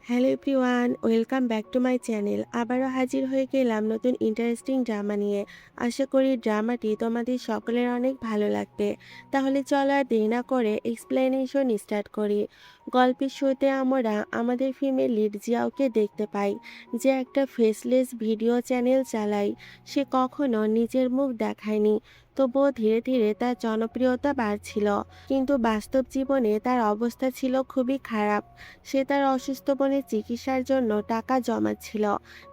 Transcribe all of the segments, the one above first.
Hello everyone, welcome back to my channel. আবারও হাজির হয়ে গেলাম নতুন ইন্টারেস্টিং ড্রামা নিয়ে। আশা করি ড্রামাটি তোমাদের সকলের অনেক ভালো লাগবে। তাহলে চলো আর দেরি না করে এক্সপ্লেনেশন স্টার্ট করি। গল্পের শুরুতে আমরা আমাদের ফিমেল লিড জিয়াওকে দেখতে পাই, যে একটা ফেসলেস ভিডিও চ্যানেল চালায়। সে কখনো নিজের মুখ দেখায়নি, তবুও ধীরে ধীরে তার জনপ্রিয়তা বাড়ছিল। কিন্তু বাস্তব জীবনে তার অবস্থা ছিল খুবই খারাপ। সে তার অসুস্থ বোনের চিকিৎসার জন্য টাকা জমাচ্ছিল।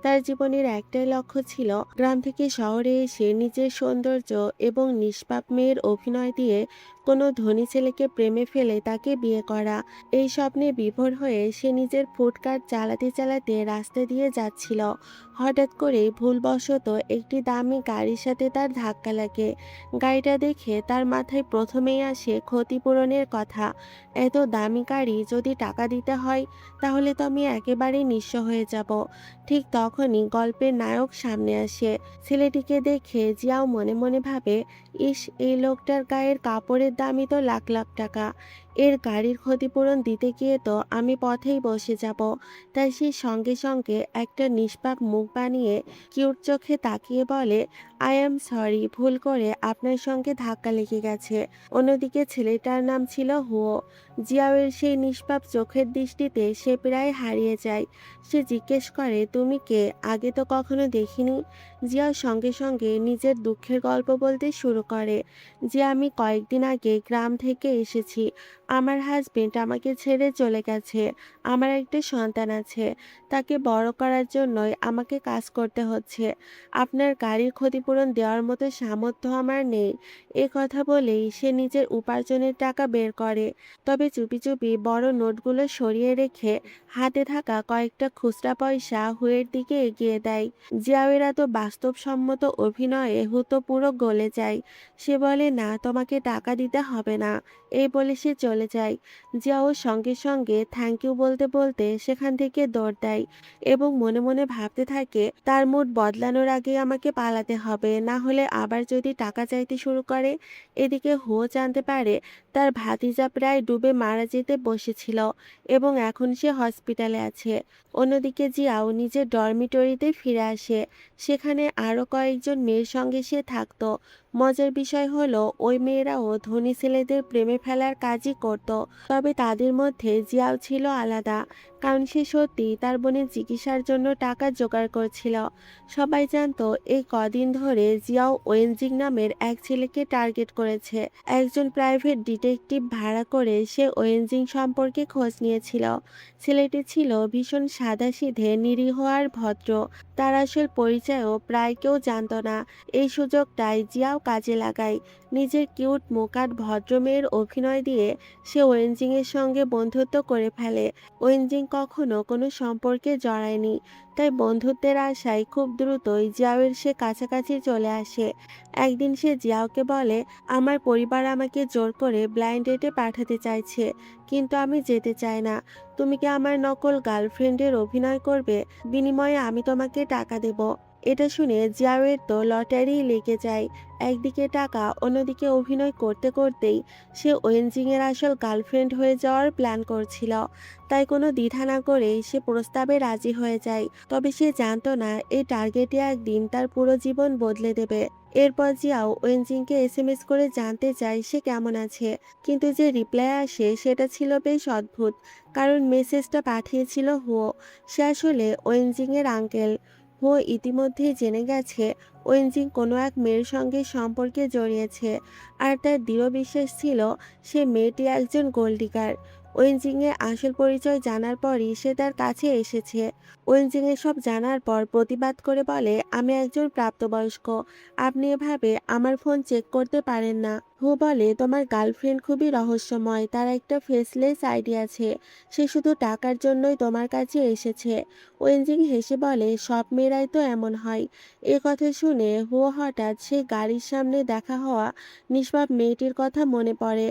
তার জীবনের একটাই লক্ষ্য ছিল গ্রাম থেকে শহরে এসে নিজের সৌন্দর্য এবং নিষ্পাপ মেয়ের অভিনয় দিয়ে কোনো ধনী ছেলেকে প্রেমে ফেলে তাকে বিয়ে করা। এই স্বপ্নে বিভোর হয়ে সে নিজের ফুডকার্ট চালাতে চালাতে রাস্তা দিয়ে যাচ্ছিল। হঠাৎ করে ভুলবশত একটি দামি গাড়ির সাথে তার ধাক্কা লাগে। গাড়িটা দেখে তার মাথায় প্রথমেই আসে ক্ষতিপূরণের কথা। এত দামি গাড়ি যদি টাকা দিতে হয়, তাহলে তো আমি একেবারেই নিঃস্ব হয়ে যাব। ঠিক তখনই গল্পের নায়ক সামনে আসে। ছেলেটিকে দেখে জিয়াও মনে মনে ভাবে, ইস, এই লোকটার গায়ের কাপড়ের দামই তো লাখ লাখ টাকা। এর গাড়ির ক্ষতিপূরণ দিতে গিয়ে তো আমি পথেই বসে যাব। তাই সে সঙ্গে সঙ্গে একটা নিষ্পাপ মুখ বানিয়ে কিউট চোখে তাকিয়ে বলে, আই অ্যাম সরি, ভুল করে আপনার সঙ্গে ধাক্কা লেগে গেছে। অন্যদিকে ছেলেটার নাম ছিল হুয়ো। জিয়াওয়ের সেই নিষ্পাপ চোখের দৃষ্টিতে সে প্রায় হারিয়ে যায়। সে জিজ্ঞেস করে, তুমি কে? আগে তো কখনো দেখিনি। জিয়াও সঙ্গে সঙ্গে নিজের দুঃখের গল্প বলতে শুরু করে, যে আমি কয়েকদিন আগে গ্রাম থেকে এসেছি। আমার হাজবেন্ড আমাকে ছেড়ে চলে গেছে। আমার একটা সন্তান আছে। তাকে বড় করার জন্যই আমাকে কাজ করতে হচ্ছে। আপনার গাড়ির ক্ষতিপূরণ দেওয়ার মতো সামর্থ্য আমার নেই। এ কথা বলেই সে নিজের উপার্জনের টাকা বের করে। তবে চুপি চুপি বড় নোটগুলো সরিয়ে রেখে হাতে থাকা কয়েকটা খুচরা পয়সা হুয়ের দিকে এগিয়ে দেয়। জিয়াওয়ের এত বাস্তবসম্মত অভিনয়ে হু তো পুরো গলে যায়। সে বলে, না, তোমাকে টাকা দিতে হবে না। এই বলে সে চলে যায়। জিয়াও সঙ্গে সঙ্গে থ্যাংক ইউ বলতে বলতে সেখান থেকে দৌড় দেয় এবং মনে মনে ভাবতে থাকে, তার মুড বদলানোর আগে আমাকে পালাতে হবে, না হলে আবার যদি টাকা চাইতে শুরু করে। এদিকে হুও জানতে পারে তার ভাতিজা প্রায় ডুবে মারা যেতে বসেছিল এবং এখন সে হসপিটালে আছে। অন্যদিকে জিয়াও নিজের ডরমিটরিতে ফিরে আসে। সেখানে আরও কয়েকজন মেয়ের সঙ্গে সে থাকতো। মজার বিষয় হলো, ওই মেয়েরাও ধনী ছেলেদের প্রেমে ফেলার কাজই করত। তবে তাদের মধ্যে জিয়াও ছিল আলাদা, কারণ সে সত্যি তার বোনের চিকিৎসার জন্য টাকা জোগাড় করছিল। সবাই জানতো এই কদিন ধরে জিয়াও ওয়েনজিং নামের এক ছেলেকে টার্গেট করেছে। একজন প্রাইভেট ডিটেকটিভ ভাড়া করে সে ওয়েনজিং সম্পর্কে খোঁজ নিয়েছিল। ছেলেটি ছিল ভীষণ সাদাসিধে, নিরীহ আর ভদ্র। তার আসল পরিচয়ও প্রায় কেউ জানত না। এই সুযোগটাই জিয়াও কাজে লাগায়। নিজের কিউট মুখ আর ভদ্র মেয়ের অভিনয় দিয়ে সে ওয়েনজিং এর সঙ্গে বন্ধুত্ব করে ফেলে। ওয়েনজিং কখনো কোনো সম্পর্কে জড়ায়নি, তাই বন্ধুত্বের আশায় খুব দ্রুতই জিয়াওয়ের সে কাছাকাছি চলে আসে। একদিন সে জিয়াওকে বলে, আমার পরিবার আমাকে জোর করে ব্লাইন্ড ডেটে পাঠাতে চাইছে, কিন্তু আমি যেতে চাই না। তুমি কি আমার নকল গার্লফ্রেন্ডের অভিনয় করবে? বিনিময়ে আমি তোমাকে টাকা দেব। এটা শুনে জিয়াওয়ের তো লটারি লেগে যায়। একদিকে টাকা, অন্যদিকে অভিনয় করতে করতেই সে ওয়েনজিং এর আসল গার্লফ্রেন্ড হয়ে যাওয়ার প্ল্যান করছিল। তাই কোনো দ্বিধা না করে সে প্রস্তাবে রাজি হয়ে যায়। তবে সে জানতো না এই টার্গেটে একদিন তার পুরো জীবন বদলে দেবে। এরপর জিয়াও ওয়েনজিংকে এসএমএস করে জানতে চায় সে কেমন আছে, কিন্তু যে রিপ্লাই আসে সেটা ছিল বেশ অদ্ভুত। কারণ মেসেজটা পাঠিয়েছিল হুয়ো। সে আসলে ওয়েনজিং এর আঙ্কেল। হুয়ো ইতিমধ্যেই জেনে গেছে ওয়েনজিং কোনো এক মেয়ের সঙ্গে সম্পর্কে জড়িয়েছে, আর তার দৃঢ় বিশ্বাস ছিল সে মেয়েটি একজন গোল্ড ডিগার। ওয়েনজিং এর আসল পরিচয় জানার পরই সে তার কাছে এসেছে। ওয়েনজিং এর সব জানার পর প্রতিবাদ করে বলে, আমি একজন প্রাপ্তবয়স্ক, আপনি এভাবে আমার ফোন চেক করতে পারেন না। হু বলে, তোমার গার্লফ্রেন্ড খুবই রহস্যময়, তার একটা ফেসলেস আইডি আছে। সে শুধু টাকার জন্যই তোমার কাছে এসেছে। ওয়েনজিং হেসে বলে, সব মেয়েরাই তো এমন হয়। এ কথা শুনে হুয়ো হঠাৎ সে গাড়ির সামনে দেখা হওয়া নিষ্পাপ মেয়েটির কথা মনে পড়ে।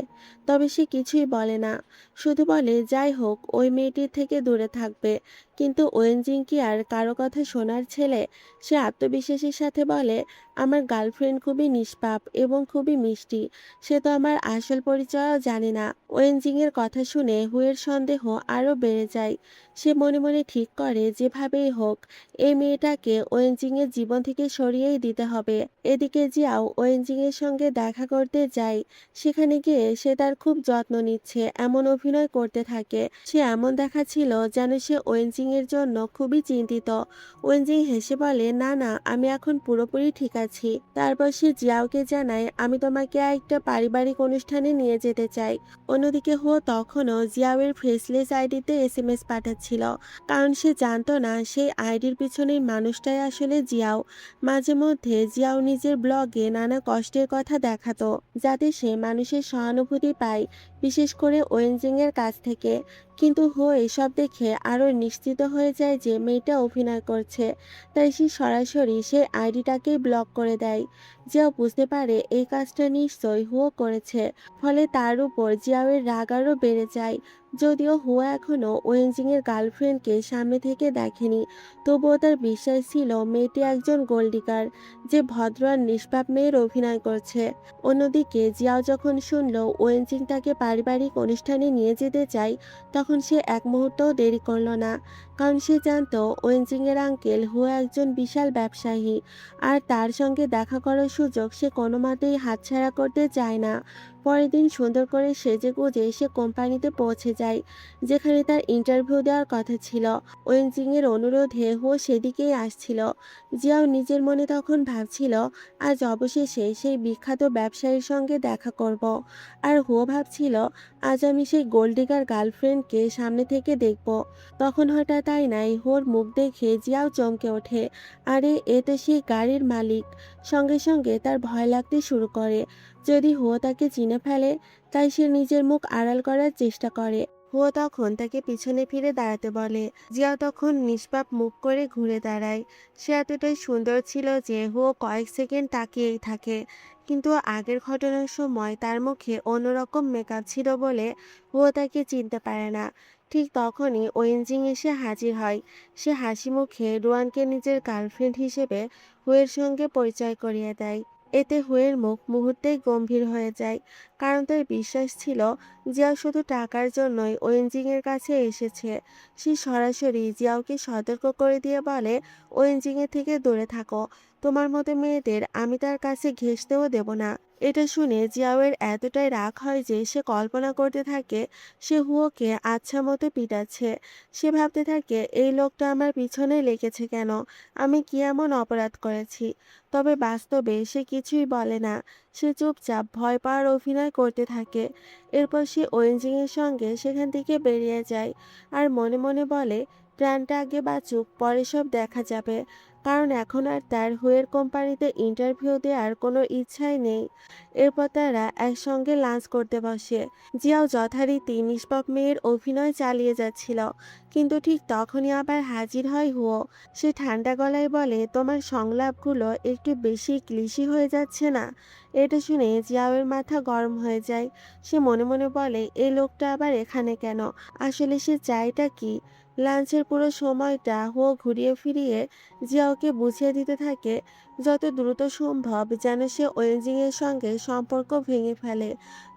তবে সে কিছুই বলে না, শুধু বলে, যাই হোক, ওই মেয়েটির থেকে দূরে থাকবে। কিন্তু ওয়েনজিং কি আর কারো কথা শোনার ছেলে? সে আত্মবিশ্বাসের সাথে বলে, আমার গার্লফ্রেন্ড খুবই নিষ্পাপ এবং খুবই মিষ্টি। সে তো আমার আসল পরিচয়ও জানে না। ওয়েনজিং এর কথা শুনে হুয়ের সন্দেহ আরো বেড়ে যায়। সে মনে মনে ঠিক করে যেভাবেই হোক এই মেয়েটাকে ওয়েনজিং এর জীবন থেকে সরিয়েই দিতে হবে। এদিকে জিয়াও ওয়েনজিং এর সঙ্গে দেখা করতে যায়। সেখানে গিয়ে সে তার খুব যত্ন নিচ্ছে এমন অভিনয় করতে থাকে। সে এমন দেখাচ্ছিল যেন সে ওয়েনজিং এর জন্য খুবই চিন্তিত। ওয়েনজিং হেসে বলে, না না, আমি এখন পুরোপুরি ঠিক আছি। তারপর সে জিয়াওকে জানায়, আমি তোমাকে একটা পারিবারিক অনুষ্ঠানে নিয়ে যেতে চাই। অন্যদিকে হো তখনও জিয়াওয়ের ফেসলেস আইডিতে এসএমএস পাঠাচ্ছিল, কারণ সে জানতো না সেই আইডির পিছনের মানুষটাই আসলে জিয়াও। মাঝে মধ্যে জিয়াও নিজের ব্লগে নানা কষ্টের কথা দেখাতো, যাতে সে মানুষের সহানুভূতি পায়, বিশেষ করে ওয়েনজিং এর কাছ থেকে। কিন্তু হো এসব দেখে আরো নিশ্চিত হয়ে যায় যে মেয়েটা অভিনয় করছে। তাই সে সরাসরি সেই আইডিটাকেই ব্লক করে দেয়। জিয়াও বুঝতে পারে এই কাজটা নিশ্চয়ই হো করেছে। ফলে তার উপর জিয়াওয়ের রাগ আরো বেড়ে যায়। যদিও হুয়া এখনো ওয়েনজিং এর গার্লফ্রেন্ডকে সামনে থেকে দেখেনি, তবুও তার বিশ্বাস ছিল মেয়েটি একজন গোল্ডিগার, যে ভদ্র আর নিষ্পাপ মেয়ের অভিনয় করছে। অন্যদিকে জিয়াও যখন শুনল ওয়েনজিং তাকে পারিবারিক অনুষ্ঠানে নিয়ে যেতে চায়, তখন সে এক মুহূর্তও দেরি করল না। কারণ সে জানতো ওয়েনজিং এর আঙ্কেল হুয়া একজন বিশাল ব্যবসায়ী, আর তার সঙ্গে দেখা করার সুযোগ সে কোনো মতেই হাতছাড়া করতে চায় না। পরের দিন সুন্দর করে সেজেগুজে সে কোম্পানিতে পৌঁছে যায়, যেখানে তার ইন্টারভিউ দেওয়ার কথা ছিল। ওয়েনজিং এর অনুরোধে হো সেদিকেই আসছিল। জিয়াও নিজের মনে তখন ভাবছিল, আজ অবশেষে সেই বিখ্যাত ব্যবসায়ীর সঙ্গে দেখা করব। আর হো ভাবছিল, আজ আমি সেই গোল্ডিগার গার্লফ্রেন্ডকে সামনে থেকে দেখব। তখন হঠাৎ আয়নায় হোর মুখ দেখে জিয়াও চমকে ওঠে। আরে এ তো সেই গাড়ির মালিক। সঙ্গে সঙ্গে তার ভয় লাগতে শুরু করে, যদি হো তাকে চিনে ফেলে। তাই সে নিজের মুখ আড়াল করার চেষ্টা করে। হো তখন তাকে পিছনে ফিরে দাঁড়াতে বলে। জিয়াও তখন নিষ্পাপ মুখ করে ঘুরে দাঁড়ায়। সে এতটাই সুন্দর ছিল যে হো কয়েক সেকেন্ড তাকিয়েই থাকে। কিন্তু আগের ঘটনার সময় তার মুখে অন্যরকম মেকআপ ছিল বলে হো তাকে চিনতে পারে না। ঠিক তখনই ওয়েনজিং এসে হাজির হয়। সে হাসি মুখে রুয়ানকে নিজের গার্লফ্রেন্ড হিসেবে হুয়ের সঙ্গে পরিচয় করিয়ে দেয়। এতে হুয়ের মুখ মুহূর্তেই গম্ভীর হয়ে যায়, কারণ তার বিশ্বাস ছিল জিয়াও শুধু টাকার জন্যই ওয়েনজিং এর কাছে এসেছে। সে সরাসরি জিয়াওকে সতর্ক করে দিয়ে বলে, ওয়েনজিং এর থেকে দূরে থাকো। তোমার মতো মেয়েদের আমি তার কাছে ঘেঁষতেও দেব না। এটা শুনে জিয়াওয়ের এতটাই রাগ হয় যে সে কল্পনা করতে থাকে সে হুয়োকে আচ্ছা মতো পিটাচ্ছে। সে ভাবতে থাকে, এই লোকটা আমার পিছনে লেগেছে কেন? আমি কি এমন অপরাধ করেছি? তবে বাস্তবে সে কিছুই বলে না। সে চুপচাপ ভয় পাওয়ার অভিনয় করতে থাকে। এরপর সে ওয়েনজিং এর সঙ্গে সেখান থেকে বেরিয়ে যায়, আর মনে মনে বলে, প্রাণটা আগে বাঁচুক, পরে সব দেখা যাবে। কারণ এখন আর তার হুয়ের কোম্পানিতে ইন্টারভিউ দেওয়ার কোনো ইচ্ছাই নেই। এরপর তারা একসঙ্গে লাঞ্চ করতে বসে। জিয়াও যথারীতি নিষ্পাপ মেয়ের অভিনয় চালিয়ে যাচ্ছিল, কিন্তু ঠিক তখনই আবার হাজির হয় হুয়ো। সে ঠান্ডা গলায় বলে, তোমার সংলাপগুলো একটু বেশি ক্লিশে হয়ে যাচ্ছে না? এটা শুনে জিয়াওয়ের মাথা গরম হয়ে যায়। সে মনে মনে বলে, এই লোকটা আবার এখানে কেন? আসলে সে চায়টা কি? লাঞ্চের পুরো সময়টা হুয়ো ঘুরিয়ে ফিরিয়ে জিয়াওকে বুঝিয়ে দিতে থাকে যত দ্রুত সম্ভব যেন সে ওয়েনজিং এর সঙ্গে সম্পর্ক ভেঙে ফেলে,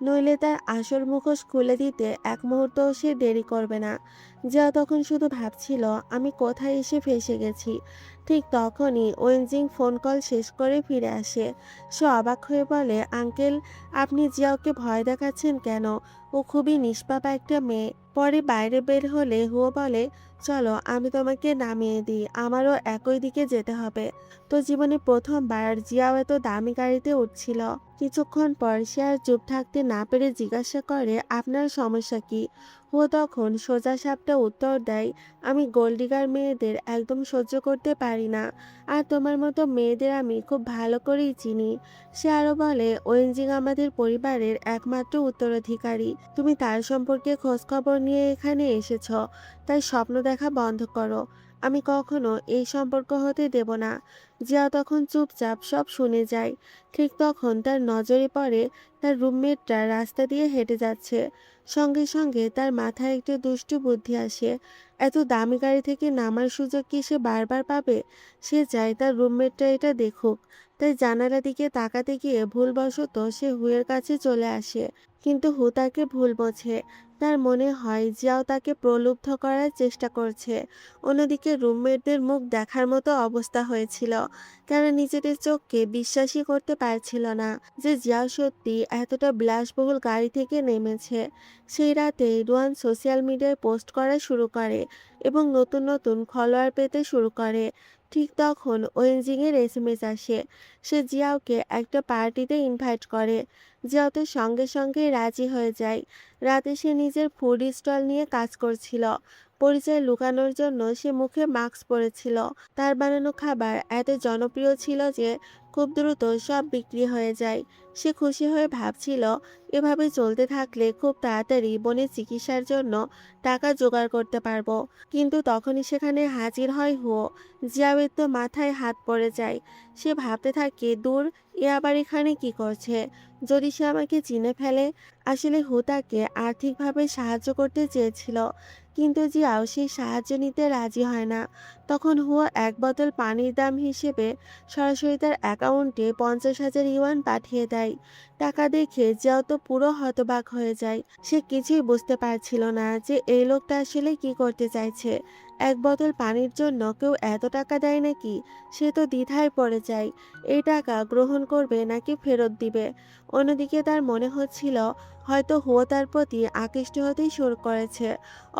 নইলে তার আসল মুখোশ খুলে দিতে এক মুহূর্তও সে দেরি করবে না। জিয়াও তখন শুধু ভাবছিল, আমি কোথায় এসে ফেঁসে গেছি। ঠিক তখনই ওয়েনজিং ফোন কল শেষ করে ফিরে আসে। সে অবাক হয়ে বলে, আঙ্কেল, আপনি জিয়াওকে ভয় দেখাচ্ছেন কেন? ও খুবই নিষ্পাপ একটা মেয়ে। পরে বাইরে বের হলে হুয়ো বলে, চলো আমি তোমাকে নামিয়ে দিই, আমারও একই দিকে যেতে হবে। তো জীবনে প্রথমবার জিয়াও এত দামি গাড়িতে উঠছিল। কিছুক্ষণ পর সে আর চুপ থাকতে না পেরে জিজ্ঞাসা করে, আপনার সমস্যা কি? ও তখন সোজা সাপটা উত্তর দেয়, আমি গোল্ডিগার মেয়েদের একদম সহ্য করতে পারি না, আর তোমার মতো মেয়েদের আমি খুব ভালো করেই চিনি। সে আরো বলে, ওয়েনজিং আমাদের পরিবারের একমাত্র উত্তরাধিকারী। তুমি তার সম্পর্কে খোঁজ খবর নিয়ে এখানে এসেছ, তাই স্বপ্ন দেখা বন্ধ করো। আমি কখনো এই সম্পর্ক হতে দেব না। জিয়া তখন চুপচাপ সব শুনে যায়। ঠিক তখন তার নজরে পড়ে তার রুমমেটরা রাস্তা দিয়ে হেঁটে যাচ্ছে। সঙ্গে সঙ্গে তার মাথায় একটা দুষ্টু বুদ্ধি আসে। এত দামি গাড়ি থেকে নামার সুযোগ কি সে বারবার পাবে? সে চায় তার রুমমেটরা এটা দেখুক। তাই জানালা দিকে তাকাতে গিয়ে ভুলবশত সে হুয়ের কাছে চলে আসে। কিন্তু হু তাকে ভুল বোঝে। তার মনে হয় জিয়াও তাকে প্রলুব্ধ করার চেষ্টা করছে। অন্যদিকে রুমমেটদের মুখ দেখার মতো অবস্থা হয়েছিল। তারা নিজেদের চোখকে বিশ্বাসই করতে পারছিল না যে জিয়াও সত্যি এতটা বিলাসবহুল গাড়ি থেকে নেমেছে। সেই রাতে রুয়ান সোশ্যাল মিডিয়ায় পোস্ট করা শুরু করে এবং নতুন নতুন ফলোয়ার পেতে শুরু করে। ঠিক তখন ওয়েনজিংয়ের এসএমএস আসে। সে জিয়াওকে একটা পার্টিতে ইনভাইট করে। জিয়াও তো সঙ্গে সঙ্গেই রাজি হয়ে যায়। রাতে সে নিজের ফুড স্টল নিয়ে কাজ করছিল। পরিচয় লুকানোর জন্য সে মুখে মাস্ক পরেছিল। তার বানানো খাবার এত জনপ্রিয় ছিল যে খুব দ্রুত সব বিক্রি হয়ে যায়। সে খুশি হয়ে ভাবছিল এভাবে চলতে থাকলে খুব তাড়াতাড়ি বোনের চিকিৎসার জন্য টাকা জোগাড় করতে পারবো। কিন্তু তখনই সেখানে হাজির হয় হুয়ো। জিয়াওয়ের তো মাথায় হাত পড়ে যায়। সে ভাবতে থাকে, দূর, এ আবার এখানে কি করছে? যদি সে আমাকে চিনে ফেলে। আসলে হু তাকে আর্থিকভাবে সাহায্য করতে চেয়েছিল, কিন্তু জিয়াও সেই সাহায্য নিতে রাজি হয় না। তখন হুয়া এক বোতল পানির দাম হিসেবে সরাসরি তার অ্যাকাউন্টে 50,000 ইউয়ান পাঠিয়ে দেয়। টাকা দেখে জিয়াও তো পুরো হতবাক হয়ে যায়। সে কিছুই বুঝতে পারছিল না যে এই লোকটা আসলে কি করতে চাইছে। এক বোতল পানির জন্য কেউ এত টাকা দেয় নাকি? সে তো দ্বিধায় পড়ে যায়। এই টাকা গ্রহণ করবে নাকি ফেরত দিবে। অন্যদিকে তার মনে হচ্ছিল হয়তো হুয়া তার প্রতি আকৃষ্ট হতেই শুরু করেছে,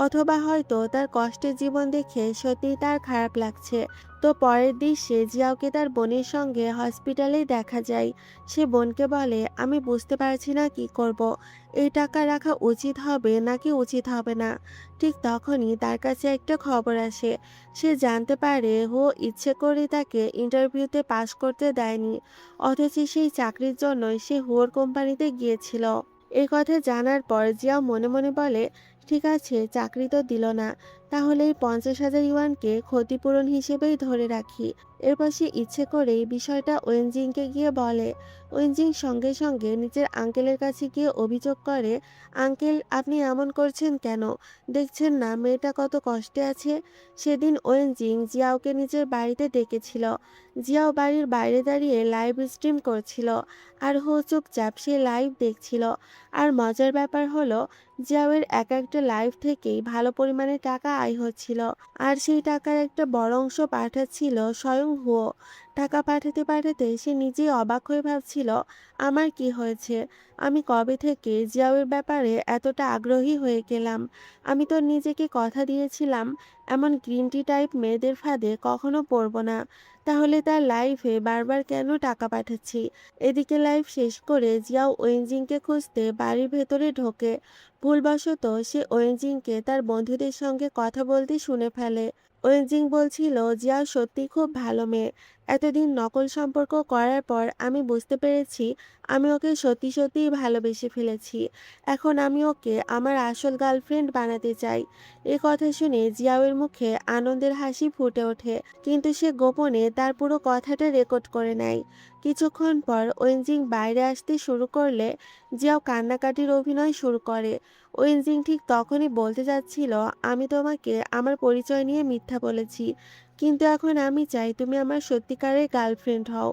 অথবা হয়তো তার কষ্টের জীবন দেখে সত্যিই তার খারাপ লাগছে। তো পরের দৃশ্যে জিয়াওকে তার বোনের সঙ্গে হসপিটালে দেখা যায়। সে বোনকে বলে, আমি বুঝতে পারছি না কি করব। এই টাকা রাখা উচিত হবে নাকি উচিত হবে না। ঠিক তখনই তার কাছে একটা খবর আসে। সে জানতে পারে ও ইচ্ছে করে তাকে ইন্টারভিউতে পাশ করতে দেয়নি, অথচ সেই চাকরির জন্যই সে হুয়োর কোম্পানিতে গিয়েছিল। এই কথা জানার পর জিয়াও মনে মনে বলে, ঠিক আছে, চাকরি তো দিল না, তাহলে এই 50,000 ইউয়ানকে ক্ষতিপূরণ হিসেবেই ধরে রাখি। এরপর সে ইচ্ছে করেই বিষয়টা ওয়েনজিংকে গিয়ে বলে। ওয়েনজিং সঙ্গে সঙ্গে নিজের আঙ্কেলের কাছে গিয়ে অভিযোগ করে, আঙ্কেল, আপনি এমন করছেন কেন? দেখছেন না মেয়েটা কত কষ্টে আছে? সেদিন ওয়েনজিং জিয়াওকে নিজের বাড়িতে ডেকেছিল। জিয়াও বাড়ির বাইরে দাঁড়িয়ে লাইভ স্ট্রিম করছিল, আর হো চুপচাপ সে লাইভ দেখছিল। আর মজার ব্যাপার হলো, জিয়াওয়ের এক একটা লাইভ থেকেই ভালো পরিমাণে টাকা আয় হচ্ছিল। আর সেই টাকার একটা বড় অংশ পাঠাচ্ছিল স্বয়ং হুয়ো। টাকা পাঠাতে পাঠাতে সে নিজেই অবাক হয়ে ভাবছিল, আমার কি হয়েছে? আমি কবে থেকে জিয়াওয়ের ব্যাপারে এতটা আগ্রহী হয়ে গেলাম? আমি তো নিজেকে কথা দিয়েছিলাম এমন গ্রিন টি টাইপ মেয়েদের ফাঁদে কখনো পড়ব না। তাহলে তার লাইফে বারবার কেন টাকা পাঠাচ্ছি? এদিকে লাইভ শেষ করে জিয়াও ওয়েনজিংকে খুঁজতে বাড়ির ভেতরে ঢোকে। ভুলবশত সে ওয়েনজিংকে তার বন্ধুদের সঙ্গে কথা বলতে শুনে ফেলে। ওয়েনজিং বলছিল, জিয়াও সত্যি খুব ভালো মেয়ে। এতদিন নকল সম্পর্ক করার পর আমি বুঝতে পেরেছি আমি ওকে সত্যি সত্যিই ভালোবেসে ফেলেছি। এখন আমি ওকে আমার আসল গার্লফ্রেন্ড বানাতে চাই। এ কথা শুনে জিয়াওয়ের মুখে আনন্দের হাসি ফুটে ওঠে, কিন্তু সে গোপনে তার পুরো কথাটা রেকর্ড করে নেয়। কিছুক্ষণ পর ওয়েনজিং বাইরে আসতে শুরু করলে জিয়াও কান্নাকাটির অভিনয় শুরু করে। ওয়েনজিং ঠিক তখনই বলতে যাচ্ছিল, আমি তোমাকে আমার পরিচয় নিয়ে মিথ্যা বলেছি, কিন্তু এখন আমি চাই তুমি আমার সত্যিকারের গার্লফ্রেন্ড হও।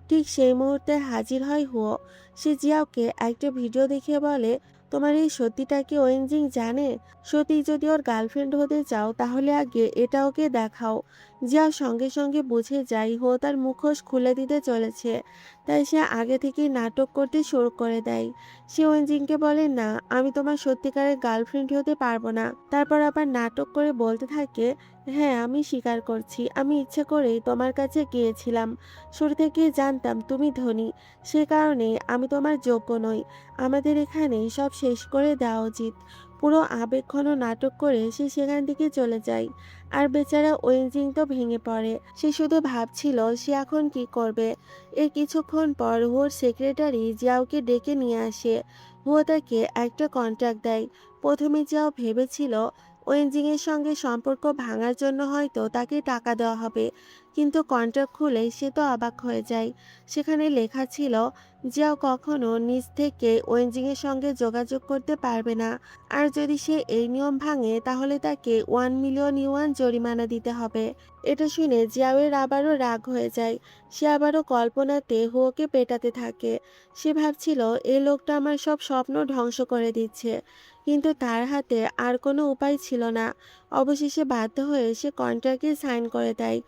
ঠিক সেই মুহূর্তে হাজির হয় হুয়ো। সে জিয়াওকে একটা ভিডিও দেখিয়ে বলে, তোমার এই সত্যিটা কি ওয়েনজিং জানে? সত্যি যদি ওর গার্লফ্রেন্ড হতে চাও তাহলে আগে এটা ওকে দেখাও। জিয়াও সঙ্গে সঙ্গে বুঝে যায় হুয়ো তার মুখোশ খুলে দিতে চলেছে। তাই সে আগে থেকেই নাটক করতে শুরু করে দেয়। সে ওয়েনজিংকে বলে, না, আমি তোমার সত্যিকারের গার্লফ্রেন্ড হতে পারবো না। তারপর আবার নাটক করে বলতে থাকে, হ্যাঁ, আমি স্বীকার করছি, আমি ইচ্ছে করেই তোমার কাছে গিয়েছিলাম। শুরু থেকেই জানতাম তুমি ধনী, সে কারণে আমি তোমার যোগ্য নই। আমাদের এখানেই সব শেষ করে দেওয়া উচিত। পুরো আবেগঘন নাটক করে সে সেখান থেকে চলে যায়। আর বেচারা ওয়েনজিং তো ভেঙে পড়ে। সে শুধু ভাবছিল সে এখন কি করবে। এর কিছুক্ষণ পর হুয়োর সেক্রেটারি জিয়াওকে ডেকে নিয়ে আসে। হুয়ো তাকে একটা কন্ট্রাক্ট দেয়। প্রথমে জিয়াও ভেবেছিল ওয়েনজিং এর সঙ্গে সম্পর্ক ভাঙার জন্য হয়তো তাকে টাকা দেওয়া হবে, কিন্তু কন্ট্রাক্ট খুলে সে তো অবাক হয়ে যায়। সেখানে লেখা ছিল জিয়াও কখনো নিজ থেকে ওয়েনজিং এর সঙ্গে যোগাযোগ করতে পারবে না, আর যদি সে এই নিয়ম ভাঙে তাহলে তাকে 1 মিলিয়ন ইউয়ান জরিমানা দিতে হবে। এটা শুনে জিয়াওয়ের আবারও রাগ হয়ে যায়। সে আবারও কল্পনাতে হুয়োকে পেটাতে থাকে। সে ভাবছিল এই লোকটা আমার সব স্বপ্ন ধ্বংস করে দিচ্ছে, কিন্তু তার হাতে আর কোনো উপায় ছিল না। অবশেষে বাধ্য হয়ে সে কন্ট্রাক্টে সাইন করে দেয়।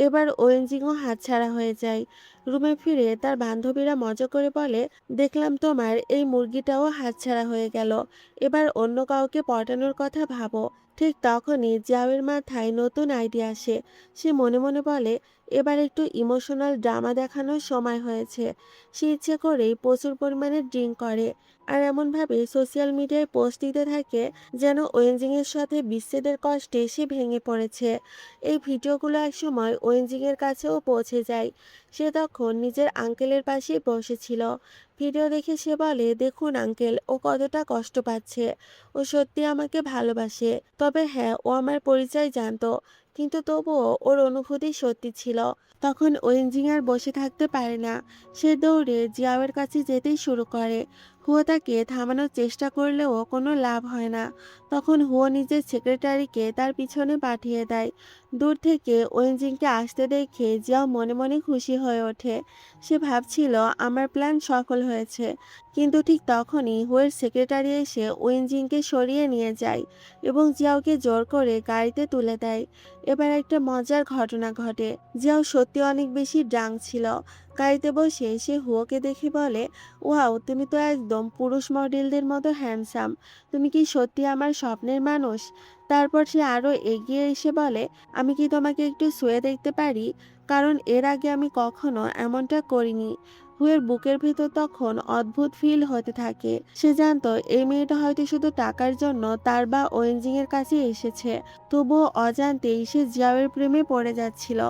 এবার ওয়েনজিংও হাতছাড়া হয়ে যায়। রুমে ফিরে তার বান্ধবীরা মজা করে বলে, দেখলাম তোমার এই মুরগিটাও হাতছাড়া হয়ে গেল, এবার অন্য কাউকে পটানোর কথা ভাবো। ঠিক তখনই জিয়াওয়ের মাথায় নতুন আইডিয়া আসে। সে মনে মনে বলে, এবার একটু ইমোশনাল ড্রামা দেখানোর সময় হয়েছে। সে ইচ্ছে করেই প্রচুর পরিমাণে ড্রিঙ্ক করে, আর এমনভাবে সোশ্যাল মিডিয়ায় পোস্ট দিতে থাকে যেন ওয়েনজিংয়ের সাথে বিচ্ছেদের কষ্টে সে ভেঙে পড়েছে। এই ভিডিওগুলো একসময় ওয়েনজিংয়ের কাছেও পৌঁছে যায়। সে তখন নিজের আঙ্কেলের পাশেই বসেছিল। ভিডিও দেখে সে বলে, দেখুন আঙ্কেল, ও কতটা কষ্ট পাচ্ছে। ও সত্যি আমাকে ভালোবাসে। তবে হ্যাঁ, ও আমার পরিচয় জানতো, কিন্তু তবুও ওর অনুভূতি সত্যি ছিল। তখন ওয়েনজিং আর বসে থাকতে পারে না। সে দৌড়ে জিয়াওয়ের কাছে যেতেই শুরু করে। হুয়ো তাকে থামানোর চেষ্টা করলেও কোনো লাভ হয় না। তখন হুয়ো নিজের সেক্রেটারিকে তার পিছনে পাঠিয়ে দেয়। দূর থেকে ওয়েনজিংকে আসতে দেখে জিয়াও মনে মনে খুশি হয়ে ওঠে। সে ভাবছিল আমার প্ল্যান সফল হয়েছে, কিন্তু ঠিক তখনই হুয়ের সেক্রেটারি এসে ওয়েনজিংকে সরিয়ে নিয়ে যায় এবং জিয়াওকে জোর করে গাড়িতে তুলে দেয়। এবার একটা মজার ঘটনা ঘটে। জিয়াও সত্যি অনেক বেশি ড্রাঙ্ক ছিল। গাড়িতে বসে সে হুয়োকে দেখে বলে, ওয়াও, তুমি তো একদম পুরুষ মডেলদের মতো হ্যান্ডসাম। তুমি কি সত্যি আমার স্বপ্নের মানুষ? তারপর সে আরো এগিয়ে এসে বলে, আমি কি তোমাকে একটু ছুঁয়ে দেখতে পারি? কারণ এর আগে আমি কখনো এমনটা করিনি। হুয়ের বুকের ভিতর তখন অদ্ভুত ফিল হতে থাকে। সে জানতো এই মেয়েটা হয়তো শুধু টাকার জন্য তার বা ওয়েনজিং এর কাছে এসেছে। তবুও অজান্তেই সে জিয়াওয়ের প্রেমে পড়ে যাচ্ছিল।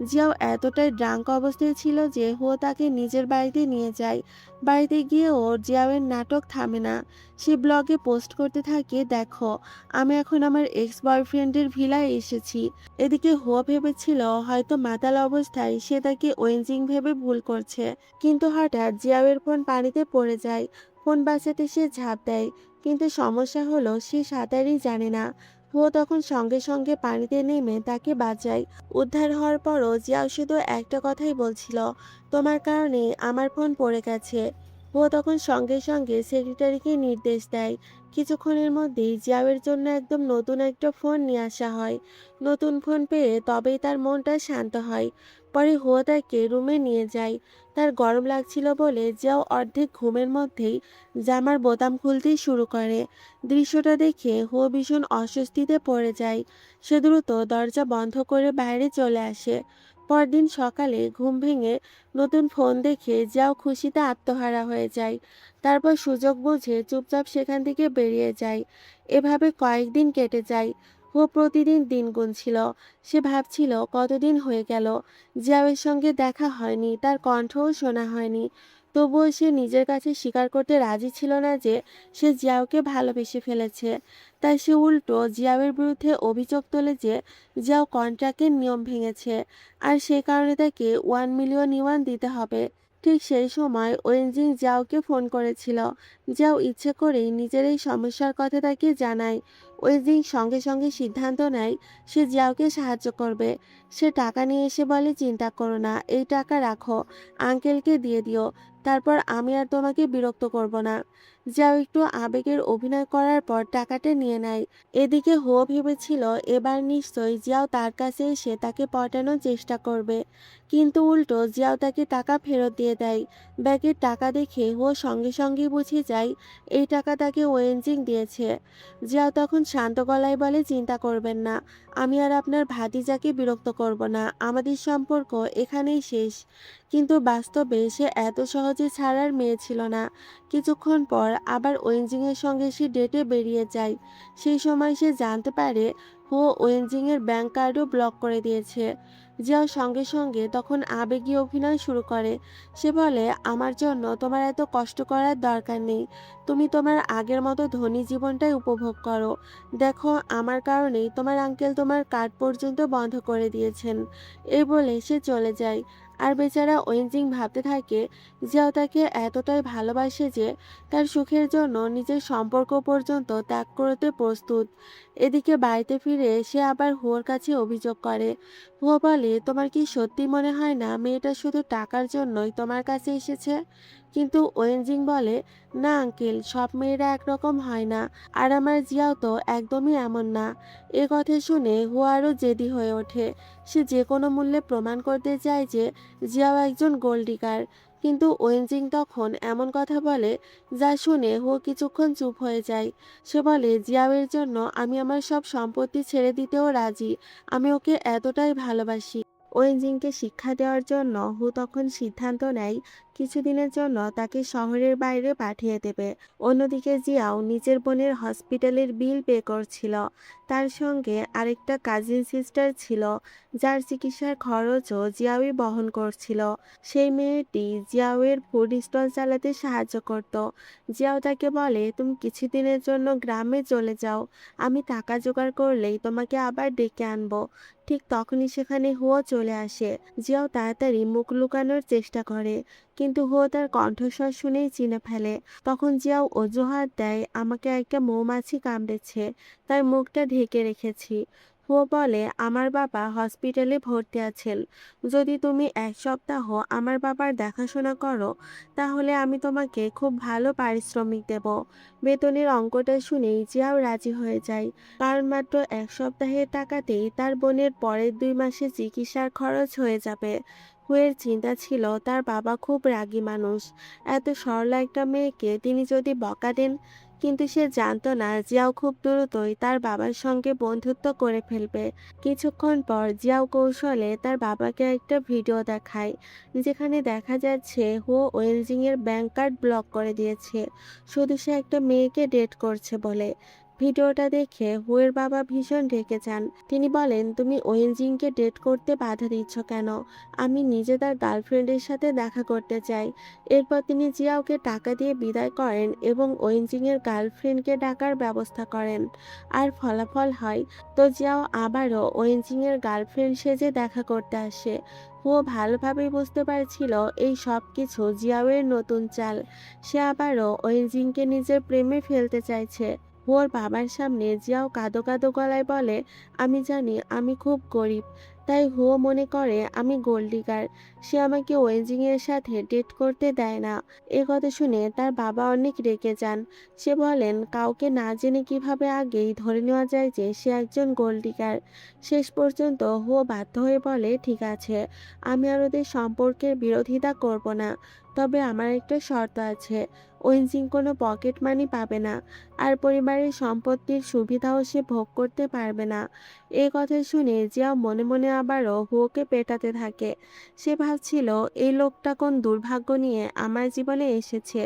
জিয়াও এতটাই ড্রাঙ্ক অবস্থায় ছিল যে হুয়ো তাকে নিজের বাড়িতে নিয়ে যায়। বাড়িতে গিয়েও জিয়াওয়ের নাটক থামে না। সে ব্লগে পোস্ট করতে থাকে, দেখো, আমি এখন আমার এক্স বয়ফ্রেন্ডের ভিলায় এসেছি। এদিকে হুয়ো ভেবেছিল হয়তো মাতাল অবস্থায় সে তাকে ওয়েনজিং ভেবে ভুল করছে, কিন্তু হঠাৎ জিয়াওয়ের ফোন পানিতে পড়ে যায়। ফোন বাঁচাতে সে ঝাঁপ দেয়, কিন্তু সমস্যা হলো সে সাঁতারই জানে না। হুয়ো তখন সঙ্গে সঙ্গে পানিতে নেমে তাকে বাঁচায়। উদ্ধার হওয়ার পরও জিয়াও শুধু একটা কথাই বলছিল, তোমার কারণে আমার ফোন পড়ে গেছে। হুয়ো তখন সঙ্গে সঙ্গে সেক্রেটারিকে নির্দেশ দেয়। কিছুক্ষণের মধ্যেই জিয়াওয়ের জন্য একদম নতুন একটা ফোন নিয়ে আসা হয়। নতুন ফোন পেয়ে তবেই তার মনটা শান্ত হয়। পরে হুয়ো তাকে রুমে নিয়ে যায়। তার গরম লাগছিল বলে জিয়াও অর্ধেক ঘুমের মধ্যেই জামার বোতাম খুলতেই শুরু করে। দৃশ্যটা দেখে হুয়ো ভীষণ অস্বস্তিতে পড়ে যায়। সে দ্রুত দরজা বন্ধ করে বাইরে চলে আসে। পরদিন সকালে ঘুম ভেঙে নতুন ফোন দেখে জিয়াও খুশিতে আত্মহারা হয়ে যায়। তারপর সুযোগ বুঝে চুপচাপ সেখান থেকে বেরিয়ে যায়। এভাবে কয়েকদিন কেটে যায়। ও প্রতিদিন দিন গুনছিল। সে ভাবছিল কতদিন হয়ে গেল জিয়াওয়ের সঙ্গে দেখা হয়নি, তার কণ্ঠও শোনা হয়নি। তবুও সে নিজের কাছে স্বীকার করতে রাজি ছিল না যে সে জিয়াওকে ভালোবেসে ফেলেছে। তাই সে উল্টো জিয়াওয়ের বিরুদ্ধে অভিযোগ তোলে যে জিয়াও কন্ট্রাক্টের নিয়ম ভেঙেছে, আর সে কারণে তাকে 1 মিলিয়ন ইউয়ান দিতে হবে। ঠিক সেই সময় ওয়েনজিং জিয়াওকে ফোন করেছিল। জিয়াও ইচ্ছে করেই নিজের এই সমস্যার কথা তাকে জানায়। ওয়েনজিং সঙ্গে সঙ্গে সিদ্ধান্ত নেয় সে জিয়াওকে সাহায্য করবে। সে টাকা নিয়ে এসে বলে, চিন্তা করো না, এই টাকা রাখো, আঙ্কেলকে দিয়ে দিও, তারপর আমি আর তোমাকে বিরক্ত করব না। যাও একটু আবেগের অভিনয় করার পর টাকাটা নিয়ে নেয়। এদিকে হুয়ো ভেবেছিল এবার নিশ্চয়ই জিয়াও তার কাছে এসে তাকে পটানোর চেষ্টা করবে, কিন্তু উল্টো জিয়াও তাকে টাকা ফেরত দিয়ে দেয়। ব্যাগের টাকা দেখে হুয়ো সঙ্গে সঙ্গে বুঝে যায় এই টাকা তাকে ওয়েনজিং দিয়েছে। জিয়াও তখন শান্ত গলায় বলে, চিন্তা করবেন না, আমি আর আপনার ভাতিজাকে বিরক্ত করব না, আমাদের সম্পর্ক এখানেই শেষ। কিন্তু বাস্তবে সে এত সহজে ছাড়ার মেয়ে ছিল না। কিছুক্ষণ পর আবার ওয়েনজিং এর সঙ্গে সে ডেটে বেরিয়ে যায়। সেই সময় সে জানতে পারে হো ওয়েনজিং এর ব্যাংক কার্ডও ব্লক করে দিয়েছে। জিয়াও সঙ্গে সঙ্গে তখন আবেগী অভিনয় শুরু করে। সে বলে, আমার জন্য তোমার এত কষ্ট করার দরকার নেই। তুমি তোমার আগের মতো ধনী জীবনটাই উপভোগ করো। দেখো, আমার কারণেই তোমার আঙ্কেল তোমার কার্ড পর্যন্ত বন্ধ করে দিয়েছেন। এই বলে সে চলে যায়। আর বেচারা ওয়েনজিং ভাবতে থাকে, জিয়াও তাকে এতটাই ভালোবাসে যে তার সুখের জন্য নিজের সম্পর্ক পর্যন্ত ত্যাগ করতে প্রস্তুত। এদিকে বাড়িতে ফিরে সে আবার হুয়োর কাছে অভিযোগ করে। হুয়ো বলে, তোমার কি সত্যি মনে হয় না মেয়েটা শুধু টাকার জন্যই তোমার কাছে এসেছে? কিন্তু ওয়েনজিং বলে, না আঙ্কেল, সব মেয়েরা একরকম হয় না। আর আমার জিয়াও তো একদমই এমন না। এ কথা শুনে হুয়ো আরও জেদি হয়ে ওঠে। সে যে কোনো মূল্যে প্রমাণ করতে চায় যে জিয়াও একজন গোল্ড ডিগার। কিন্তু ওয়েনজিং তখন এমন কথা বলে যা শুনে হুয়ো কিছুক্ষণ চুপ হয়ে যায়। সে বলে, জিয়াওয়ের জন্য আমি আমার সব সম্পত্তি ছেড়ে দিতেও রাজি। আমি ওকে এতটাই ভালোবাসি। ওয়েনজিংকে শিক্ষা দেওয়ার জন্য হু তখন সিদ্ধান্ত নেয় কিছুদিনের জন্য তাকে শহরের বাইরে পাঠিয়ে দেবে। অন্যদিকে জিয়াও নিজের বোনের হসপিটালের বিল পে করছিল। তার সঙ্গে আরেকটা কাজিন সিস্টার ছিল, যার চিকিৎসার খরচও জিয়াওই বহন করছিল। সেই মেয়েটি জিয়াওয়ের ফুড স্টল চালাতে সাহায্য করত। জিয়াও তাকে বলে, তুমি কিছুদিনের জন্য গ্রামে চলে যাও। আমি টাকা জোগাড় করলেই তোমাকে আবার ডেকে আনবো। ঠিক তখনই সেখানে হুয়ো চলে আসে। জিয়াও তাড়াতাড়ি মুখ লুকানোর চেষ্টা করে, কিন্তু হুয়ো তার কণ্ঠস্বর শুনেই চিনে ফেলে। তখন জিয়াও অজুহাত দেয়, আমাকে একটা মৌমাছি কামড়েছে, তার মুখটা ঢেকে রেখেছি। হুয়ো বলে, আমার বাবা হসপিটালে ভর্তি আছেন। যদি তুমি 1 সপ্তাহ আমার বাবার দেখাশোনা করো, তাহলে আমি তোমাকে খুব ভালো পারিশ্রমিক দেব। বেতনের অঙ্কটা শুনেই জিয়াও রাজি হয়ে যায়, কারণ মাত্র 1 সপ্তাহের টাকাতেই তার বোনের পরের 2 মাসের চিকিৎসার খরচ হয়ে যাবে। হুয়ের চিন্তা ছিল, তার বাবা খুব রাগী মানুষ। এত সরলা একটা মেয়েকে তিনি যদি বকা দেন। কিন্তু সে জানতো না জিয়াও খুব দ্রুতই তার বাবার সঙ্গে বন্ধুত্ব করে ফেলবে। কিছুক্ষণ পর জিয়াও কৌশলে তার বাবাকে একটা ভিডিও দেখায়, যেখানে দেখা যাচ্ছে হুয়ো ওয়েলজিং এর ব্যাংক কার্ড ব্লক করে দিয়েছে, শুধু সে একটা মেয়েকে ডেট করছে বলে। ভিডিওটা দেখে হুয়ের বাবা ভীষণ রেগে যান। তিনি বলেন, তুমি ওয়েনজিংকে ডেট করতে বাধা দিচ্ছ কেন? আমি নিজে তার গার্লফ্রেন্ডের সাথে দেখা করতে চাই। এরপর তিনি জিয়াওকে টাকা দিয়ে বিদায় করেন এবং ওয়েনজিং এর গার্লফ্রেন্ডকে ডাকার ব্যবস্থা করেন। আর ফলাফল হয় তো জিয়াও আবারও ওয়েনজিং এর গার্লফ্রেন্ড সেজে দেখা করতে আসে। ও ভালোভাবেই বুঝতে পারছিল এই সব কিছু জিয়াওয়ের নতুন চাল। সে আবারও ওয়েনজিংকে নিজের প্রেমে ফেলতে চাইছে। ওর বাবার সামনে জিয়াও কাঁদো কাঁদো গলায় বলে, আমি জানি আমি খুব গরিব, তাই হুয়ো মনে করে আমি গোল্ড ডিগার। সে আমাকে ওয়েজিং এর সাথে ডেট করতে দেয় না। এ কথা শুনে তার বাবা অনেক রেগে যান। সে বলেন, কাউকে না জেনে কিভাবে আগেই ধরে নেওয়া যায় যে সে একজন গোল্ড ডিগার। শেষ পর্যন্ত হুয়ো বাধ্য হয়ে বলে, ঠিক আছে, আমি আর ওদের সম্পর্কের বিরোধিতা করব না। তবে আমার একটা শর্ত আছে, ওয়েনজিং কোনো পকেট মানি পাবে না, আর পরিবারের সম্পত্তির সুবিধাও সে ভোগ করতে পারবে না। এই কথা শুনে জিয়াও মনে মনে আবারও হুয়োকে পেটাতে থাকে। সে ভাবছিল, এই লোকটা কোন দুর্ভাগ্য নিয়ে আমার জীবনে এসেছে।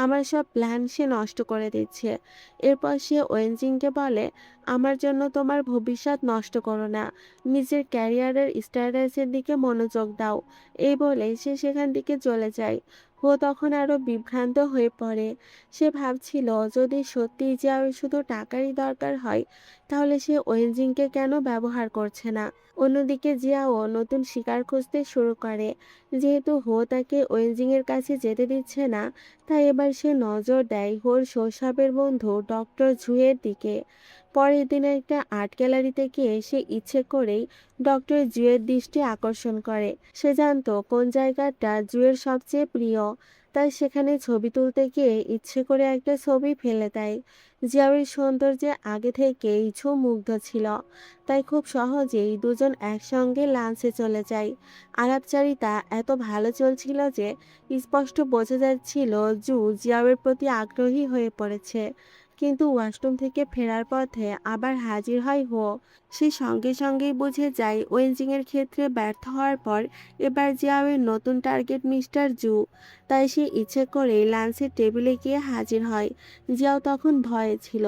আমার সব প্ল্যান সে নষ্ট করে দিচ্ছে। এরপর সে ওয়েনজিংকে বলে, আমার জন্য তোমার ভবিষ্যৎ নষ্ট করো না, নিজের ক্যারিয়ারের স্ট্যাটাসের দিকে মনোযোগ দাও। এই বলে সে সেখান থেকে চলে যায়। ও তখন আরো বিভ্রান্ত হয়ে পড়ে। সে ভাবছিল, যদি সত্যিই জিয়াওর শুধু টাকারই দরকার হয়, তাহলে সে ওয়েনজিংকে কেন ব্যবহার করছে না। অন্যদিকে জিয়াও নতুন শিকার খুঁজতে শুরু করে। যেহেতু হো তাকে ওয়েনজিং এর কাছে যেতে দিচ্ছে না, তাই এবার সে নজর দেয় হোর শৈশবের বন্ধু ডক্টর জুয়ের দিকে। পরের দিন একটা আর্ট গ্যালারিতে গিয়ে সে ইচ্ছে করেই ডক্টর জুয়ের দৃষ্টি আকর্ষণ করে। সে জানতো কোন জায়গাটা জুয়ের সবচেয়ে প্রিয়, তাই সেখানে ছবি তুলতে গিয়ে ইচ্ছে করে একটা ছবি ফেলে দেয়। জিয়াউর সৌন্দর্যে আগে থেকেই ঝু মুগ্ধ ছিল, তাই খুব সহজেই দুজন একসঙ্গে লাঞ্চে চলে যায়। আলাপচারিতা এত ভালো চলছিল যে স্পষ্ট বোঝা যাচ্ছিল জিয়াউর প্রতি আগ্রহী হয়ে পড়েছে। কিন্তু ওয়াশরুম থেকে ফেরার পথে আবার হাজির হয় হো। সে সঙ্গে সঙ্গেই বুঝে যায় ওয়েনজিংয়ের ক্ষেত্রে ব্যর্থ হওয়ার পর এবার জিয়াওয়ের নতুন টার্গেট মিস্টার জু। তাই সে ইচ্ছে করে লাঞ্চের টেবিলে গিয়ে হাজির হয়। জিয়াও তখন ভয়ে ছিল,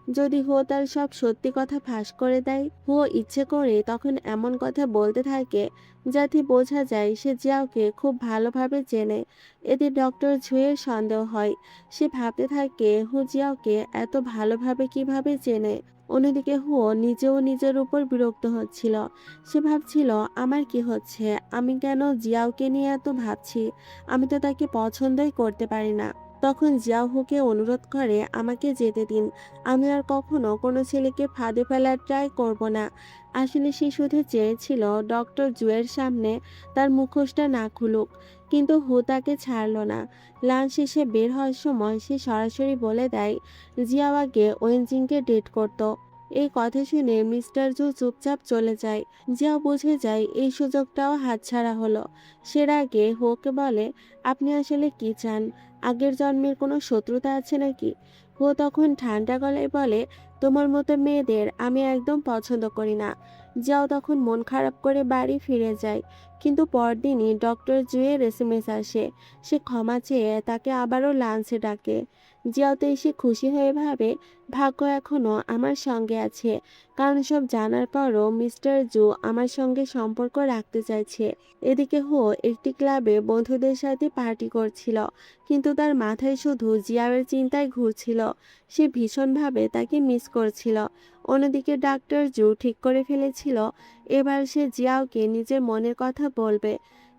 যদি হুয়ো তার সব সত্যি কথা ফাঁস করে দেয়। হুয়ো ইচ্ছে করে তখন এমন কথা বলতে থাকে যাতে বোঝা যায় সে জিয়াওকে খুব ভালোভাবে চেনে। এতে ডক্টর ঝুয়ের সন্দেহ হয়। সে ভাবতে থাকে হু জিয়াওকে এত ভালোভাবে কিভাবে চেনে। অন্যদিকে হুও নিজেও নিজের উপর বিরক্ত হচ্ছিল। সে ভাবছিল, আমার কি হচ্ছে, আমি কেন জিয়াওকে নিয়ে এত ভাবছি, আমি তো তাকে পছন্দই করতে পারি না। তখন জিয়াও হুকে অনুরোধ করে, আমাকে যেতে দিন, আমি আর কখনো কোনো ছেলেকে ফাঁদে ফেলার ট্রাই করব না। আসলে সে শুধু চেয়েছিল ডক্টর জুয়ের সামনে তার মুখোশটা না খুলুক, কিন্তু হু তাকে ছাড়ল না। লাঞ্চ শেষে বের হওয়ার সময় সে সরাসরি বলে দেয় জিয়াও আগে ওয়েনজিংকে ডেট করত। এই কথা শুনে মিস্টার জু চুপচাপ চলে যায়। জিয়াও বুঝে যায় এই সুযোগটাও হাতছাড়া হলো। সে আগে হুকে বলে, আপনি আসলে কি চান, আগের জন্মের কোনো শত্রুতা আছে নাকি? হু তখন ঠান্ডা গলায় বলে, তোমার মতো মেয়েদের আমি একদম পছন্দ করি না। জিয়াও তখন মন খারাপ করে বাড়ি ফিরে যায়। কিন্তু পরদিনই ডক্টর জুয়ের এসএমএস আসে। সে ক্ষমা চেয়ে তাকে আবারও লাঞ্চে ডাকে। জিয়াতে এসে খুশি হয়ে ভাবে, ভাগ্য এখনো আমার সঙ্গে আছে, কারণ সব জানার পরও মিস্টার জু আমার সঙ্গে সম্পর্ক রাখতে চাইছে। এদিকে হো একটি ক্লাবে বন্ধুদের সাথে পার্টি করছিল, কিন্তু তার মাথায় শুধু জিয়াওয়ের চিন্তায় ঘুরছিল। সে ভীষণভাবে তাকে মিস করছিল। অন্যদিকে ডাক্তার জু ঠিক করে ফেলেছিল এবার সে জিয়াওকে নিজের মনের কথা বলবে।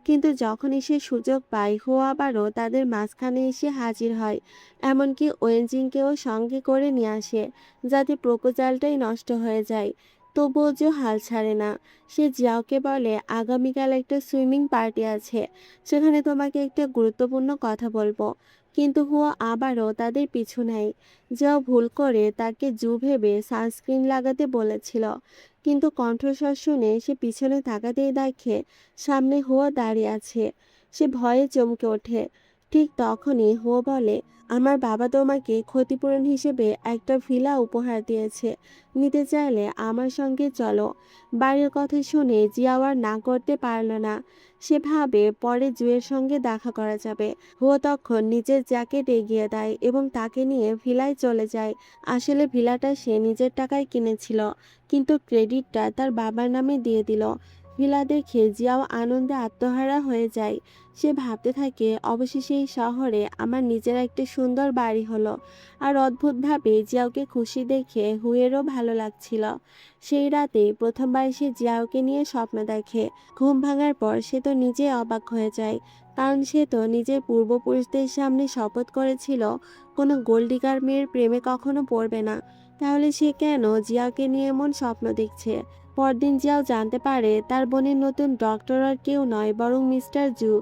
কিন্তু যখনই সে সুযোগ পায় হো আবারও তাদের মাঝখানে এসে হাজির হয়। এমনকি ওয়েনজিংকেও সঙ্গে করে নিয়ে আসে, যাতে প্রপোজালটাই নষ্ট হয়ে যায়। তবুও যে হাল ছাড়ে না। সে জিয়াওকে বলে, আগামীকাল একটা সুইমিং পার্টি আছে, সেখানে তোমাকে একটা গুরুত্বপূর্ণ কথা বলবো। কিন্তু হুয়া আবারও তাদের পিছু নেয়। জিয়াও ভুল করে তাকে জু ভেবে সানস্ক্রিন লাগাতে বলেছিল, কিন্তু কণ্ঠস্বর শুনে সে পিছনে তাকাতেই দেখে সামনে হুয়া দাঁড়িয়ে আছে। সে ভয়ে চমকে ওঠে। ঠিক তখনই হুয়া বলে, আমার বাবা তোমাকে ক্ষতিপূরণ হিসেবে একটা ভিলা উপহার দিয়েছে, নিতে চাইলে আমার সঙ্গে চলো। বাড়ির কথা শুনে জিয়াও আর না করতে পারল না। সে ভাবে পরে জুয়ের সঙ্গে দেখা করা যাবে। হুয়া তখন নিজের জ্যাকেট এগিয়ে দেয় এবং তাকে নিয়ে ভিলায় চলে যায়। আসলে ভিলাটা সে নিজের টাকায় কিনেছিল, কিন্তু ক্রেডিটটা তার বাবার নামে দিয়ে দিল। ভিলা দেখে জিয়াও আনন্দে আত্মহারা হয়ে যায়। সে ভাবতে থাকে, অবশেষে এই শহরে আমার নিজের একটা সুন্দর বাড়ি হলো। আর অদ্ভুতভাবে জিয়াওকে খুশি দেখে হুয়েরও ভালো লাগছিল। সেই রাতে প্রথমবার সে জিয়াওকে নিয়ে স্বপ্ন দেখে। ঘুম ভাঙার পর সে তো নিজে অবাক হয়ে যায়, কারণ সে তো নিজের পূর্বপুরুষদের সামনে শপথ করেছিল কোনো গোল্ডিগার মেয়ের প্রেমে কখনো পড়বে না। তাহলে সে কেন জিয়াওকে নিয়ে এমন স্বপ্ন দেখছে? পরদিন জিয়াও জানতে পারে তার বোনের নতুন ডক্টর আর কেউ নয় বরং মিস্টার জু।